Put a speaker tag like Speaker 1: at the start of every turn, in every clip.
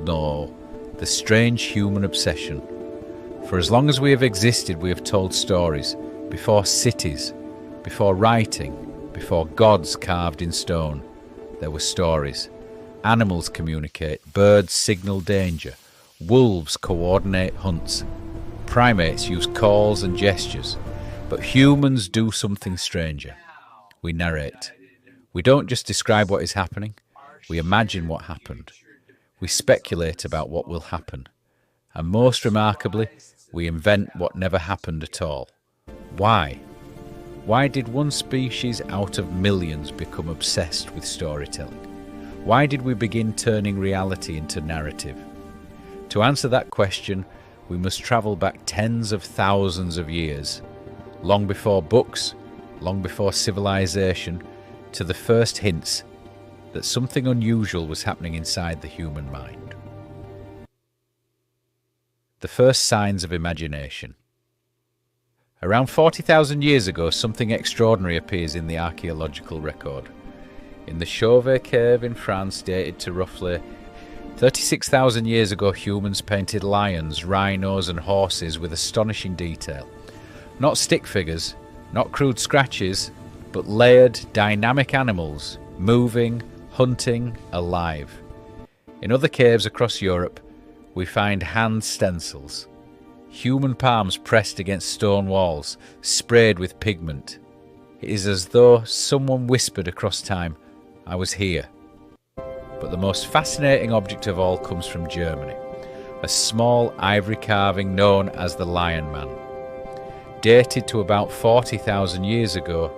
Speaker 1: know the strange human obsession. For as long as we have existed, we have told stories. Before cities, before writing, before gods carved in stone, there were stories. Animals communicate, birds signal danger, wolves coordinate hunts, primates use calls and gestures, but humans do something stranger. We narrate. We don't just describe what is happening, we imagine what happened. We speculate about what will happen. And most remarkably, we invent what never happened at all. Why? Why did one species out of millions become obsessed with storytelling? Why did we begin turning reality into narrative? To answer that question, we must travel back tens of thousands of years, long before books, long before civilization, to the first hints that something unusual was happening inside the human mind. The first signs of imagination. Around 40,000 years ago, something extraordinary appears in the archaeological record. In the Chauvet cave in France, dated to roughly 36,000 years ago, humans painted lions, rhinos and horses with astonishing detail. Not stick figures, not crude scratches, but layered, dynamic animals, moving, hunting, alive. In other caves across Europe, we find hand stencils, human palms pressed against stone walls, sprayed with pigment. It is as though someone whispered across time, "I was here." But the most fascinating object of all comes from Germany, a small ivory carving known as the Lion Man. Dated to about 40,000 years ago,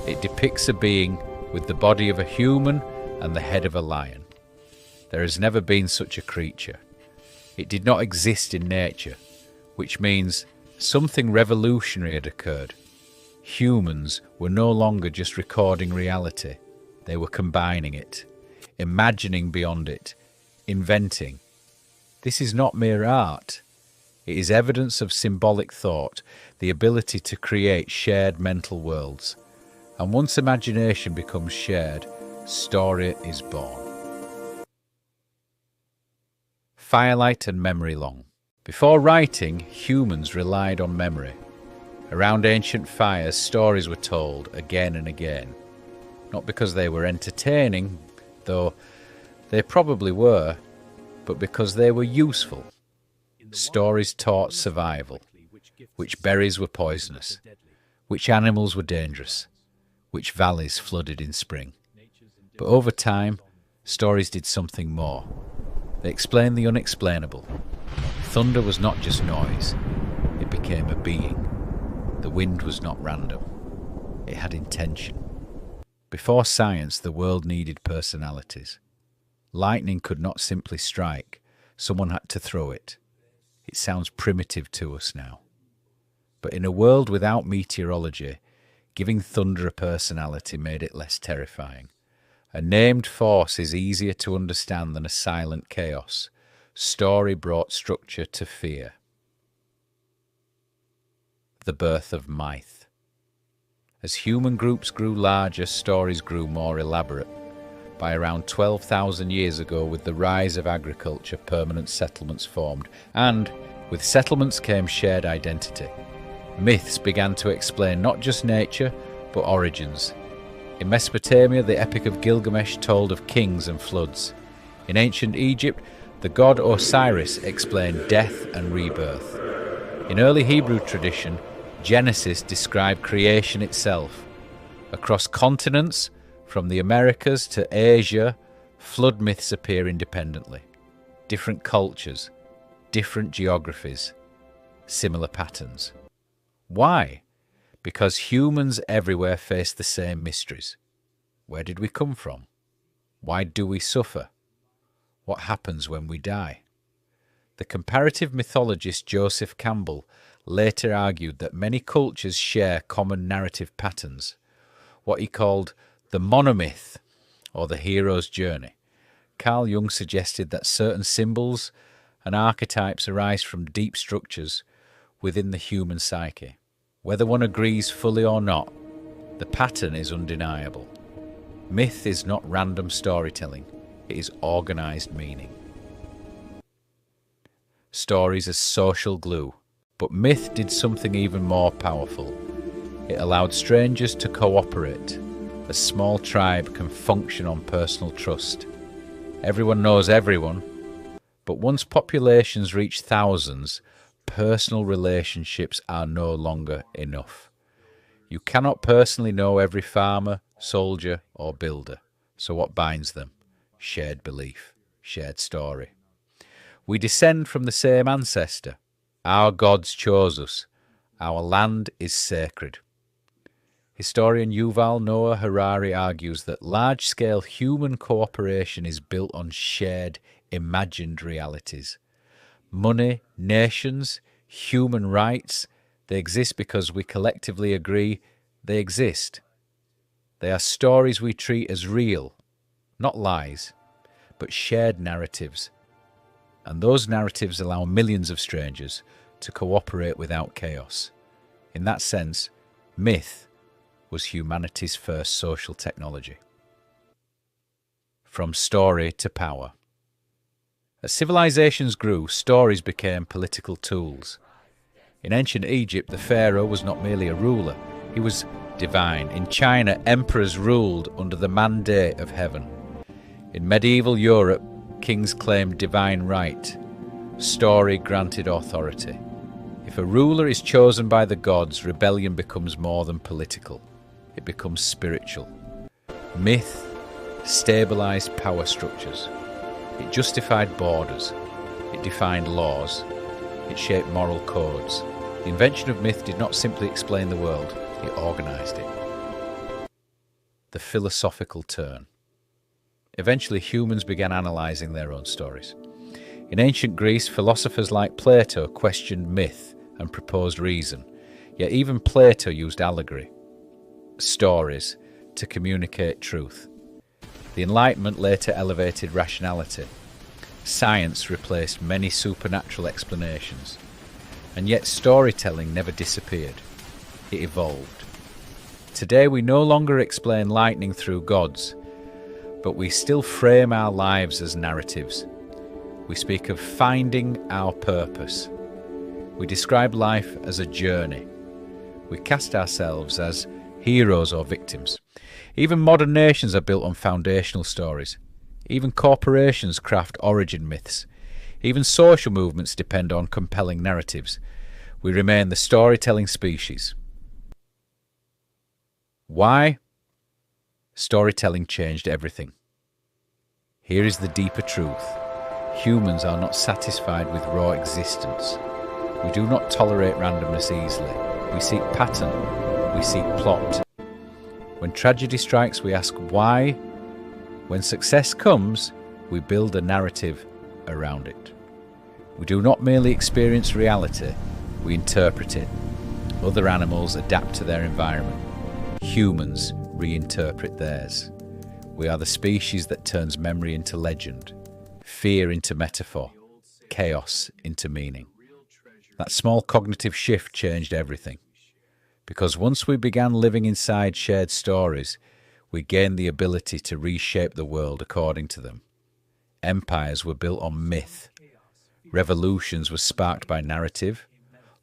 Speaker 1: it depicts a being with the body of a human and the head of a lion. There has never been such a creature. It did not exist in nature, which means something revolutionary had occurred. Humans were no longer just recording reality, they were combining it, imagining beyond it, inventing. This is not mere art. It is evidence of symbolic thought, the ability to create shared mental worlds. And once imagination becomes shared, story is born. Firelight and memory long. Before writing, humans relied on memory. Around ancient fires, stories were told again and again. Not because they were entertaining, though they probably were, but because they were useful. Stories taught survival, which berries were poisonous, which animals were dangerous, which valleys flooded in spring. But over time, stories did something more. They explained the unexplainable. Thunder was not just noise, it became a being. The wind was not random, it had intention. Before science, the world needed personalities. Lightning could not simply strike, someone had to throw it. It sounds primitive to us now. But in a world without meteorology, giving thunder a personality made it less terrifying. A named force is easier to understand than a silent chaos. Story brought structure to fear. The birth of myth. As human groups grew larger, stories grew more elaborate. By around 12,000 years ago, with the rise of agriculture, permanent settlements formed, and with settlements came shared identity. Myths began to explain not just nature, but origins. In Mesopotamia, the Epic of Gilgamesh told of kings and floods. In ancient Egypt, the god Osiris explained death and rebirth. In early Hebrew tradition, Genesis described creation itself. Across continents, from the Americas to Asia, flood myths appear independently. Different cultures, different geographies, similar patterns. Why? Because humans everywhere face the same mysteries. Where did we come from? Why do we suffer? What happens when we die? The comparative mythologist Joseph Campbell later argued that many cultures share common narrative patterns, what he called the monomyth, or the hero's journey. Carl Jung suggested that certain symbols and archetypes arise from deep structures within the human psyche. Whether one agrees fully or not, the pattern is undeniable. Myth is not random storytelling, it is organised meaning. stories as social glue. But myth did something even more powerful. It allowed strangers to cooperate. A small tribe can function on personal trust. Everyone knows everyone, but once populations reach thousands, personal relationships are no longer enough. You cannot personally know every farmer, soldier, or builder. So what binds them? Shared belief, shared story. We descend from the same ancestor. Our gods chose us. Our land is sacred. Historian Yuval Noah Harari argues that large-scale human cooperation is built on shared, imagined realities. Money, nations, human rights, they exist because we collectively agree they exist. They are stories we treat as real, not lies, but shared narratives. And those narratives allow millions of strangers to cooperate without chaos. In that sense, myth was humanity's first social technology. From story to power. As civilizations grew, stories became political tools. In ancient Egypt, the pharaoh was not merely a ruler, he was divine. In China, emperors ruled under the mandate of heaven. In medieval Europe, kings claimed divine right. Story granted authority. If a ruler is chosen by the gods, rebellion becomes more than political. It becomes spiritual. Myth stabilized power structures. It justified borders. It defined laws. It shaped moral codes. The invention of myth did not simply explain the world, it organized it. The philosophical turn. Eventually, humans began analyzing their own stories. In ancient Greece, philosophers like Plato questioned myth and proposed reason, yet even Plato used allegory, stories, to communicate truth. The Enlightenment later elevated rationality. Science replaced many supernatural explanations. And yet storytelling never disappeared. It evolved. Today we no longer explain lightning through gods, but we still frame our lives as narratives. We speak of finding our purpose. We describe life as a journey. We cast ourselves as heroes or victims. Even modern nations are built on foundational stories. Even corporations craft origin myths. Even social movements depend on compelling narratives. We remain the storytelling species. Why? Storytelling changed everything. Here is the deeper truth. Humans are not satisfied with raw existence. We do not tolerate randomness easily. We seek pattern. We seek plot. When tragedy strikes, we ask why. When success comes, we build a narrative around it. We do not merely experience reality, we interpret it. Other animals adapt to their environment. Humans reinterpret theirs. We are the species that turns memory into legend, fear into metaphor, chaos into meaning. That small cognitive shift changed everything. Because once we began living inside shared stories, we gained the ability to reshape the world according to them. Empires were built on myth. Revolutions were sparked by narrative.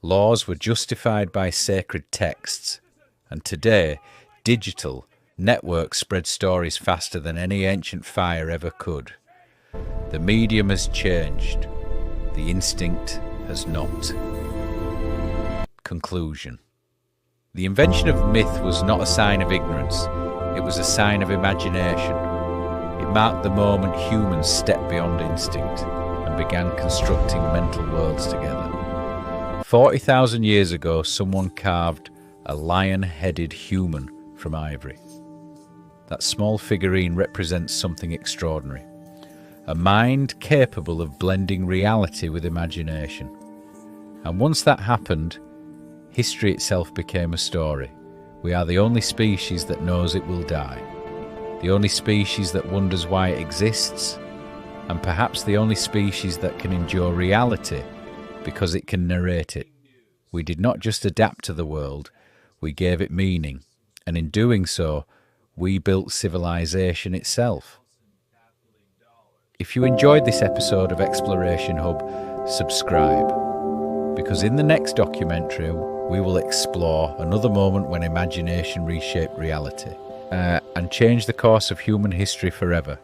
Speaker 1: Laws were justified by sacred texts. And today, digital networks spread stories faster than any ancient fire ever could. The medium has changed. The instinct has not. Conclusion. The invention of myth was not a sign of ignorance. It was a sign of imagination. It marked the moment humans stepped beyond instinct and began constructing mental worlds together. 40,000 years ago, someone carved a lion-headed human from ivory. That small figurine represents something extraordinary. A mind capable of blending reality with imagination. And once that happened, history itself became a story. We are the only species that knows it will die. The only species that wonders why it exists. And perhaps the only species that can endure reality because it can narrate it. We did not just adapt to the world, we gave it meaning. And in doing so, we built civilization itself. If you enjoyed this episode of Exploration Hub, subscribe, because in the next documentary we will explore another moment when imagination reshaped reality and changed the course of human history forever.